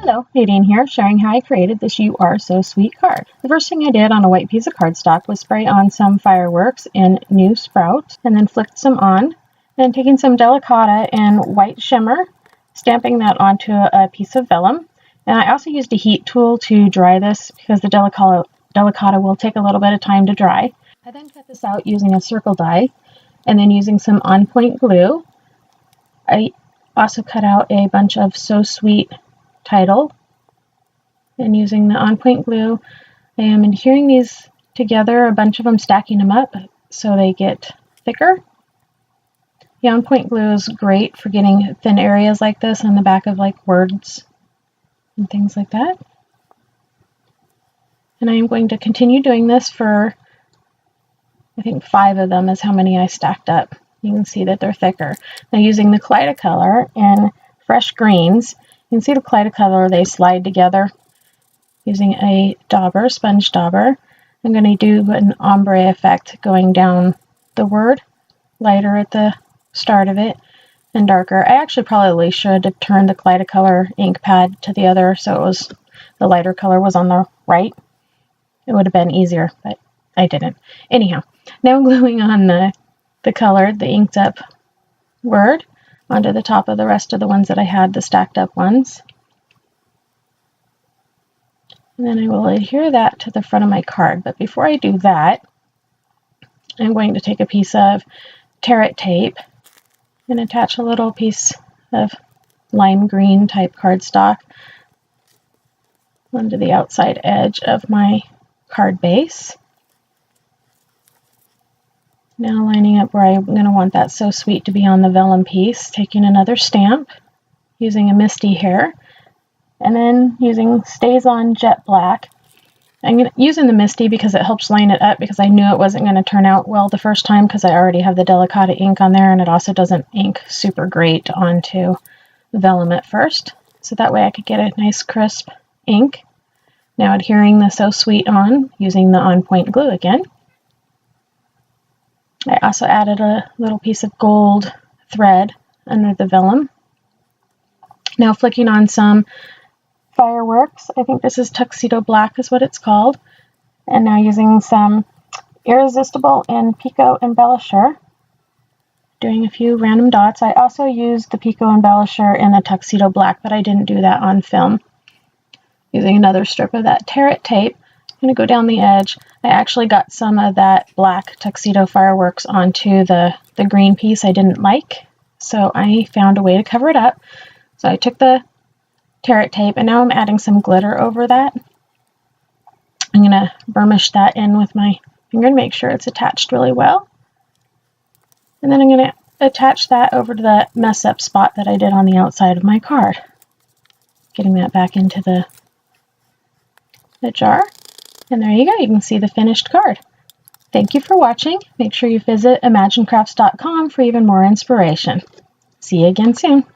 Hello, Nadine here, sharing how I created this You Are So Sweet card. The first thing I did on a white piece of cardstock was spray on some fireworks in New Sprout, and then flicked some on, and taking some delicata and white shimmer, stamping that onto a piece of vellum. And I also used a heat tool to dry this because the delicata will take a little bit of time to dry. I then cut this out using a circle die, and then using some on-point glue. I also cut out a bunch of So Sweet title, and using the on-point glue I am adhering these together, a bunch of them, stacking them up so they get thicker. The on-point glue is great for getting thin areas like this on the back of like words and things like that. And I am going to continue doing this for, I think 5 of them is how many I stacked up. You can see that they're thicker. Now using the Kaleidocolor in Fresh Greens, you can see the Kaleidocolor, they slide together. Using a dauber, sponge dauber, I'm going to do an ombre effect going down the word, lighter at the start of it and darker. I actually probably should have turned the Kaleidocolor ink pad to the other so it was the lighter color was on the right. It would have been easier, but I didn't. Anyhow, now I'm gluing on the colored, the inked up word onto the top of the rest of the ones that I had, the stacked up ones. And then I will adhere that to the front of my card. But before I do that, I'm going to take a piece of Tear-It tape and attach a little piece of lime green type cardstock onto the outside edge of my card base. Now lining up where I'm going to want that So Sweet to be on the vellum piece, taking another stamp, using a Misty hair, and then using Stays On Jet Black. I'm using the Misty because it helps line it up, because I knew it wasn't going to turn out well the first time because I already have the Delicata ink on there, and it also doesn't ink super great onto vellum at first. So that way I could get a nice crisp ink. Now adhering the So Sweet on, using the on-point glue again. I also added a little piece of gold thread under the vellum. Now flicking on some fireworks. I think this is Tuxedo Black is what it's called. And now using some Irresistible and Pico Embellisher. Doing a few random dots. I also used the Pico Embellisher in the Tuxedo Black, but I didn't do that on film. Using another strip of that Tear-It tape. I'm going to go down the edge. I actually got some of that black tuxedo fireworks onto the green piece I didn't like, so I found a way to cover it up. So I took the Tear-It tape, and now I'm adding some glitter over that. I'm going to burnish that in with my finger to make sure it's attached really well. And then I'm going to attach that over to the mess up spot that I did on the outside of my card. Getting that back into the jar. And there you go, you can see the finished card. Thank you for watching. Make sure you visit imaginecrafts.com for even more inspiration. See you again soon.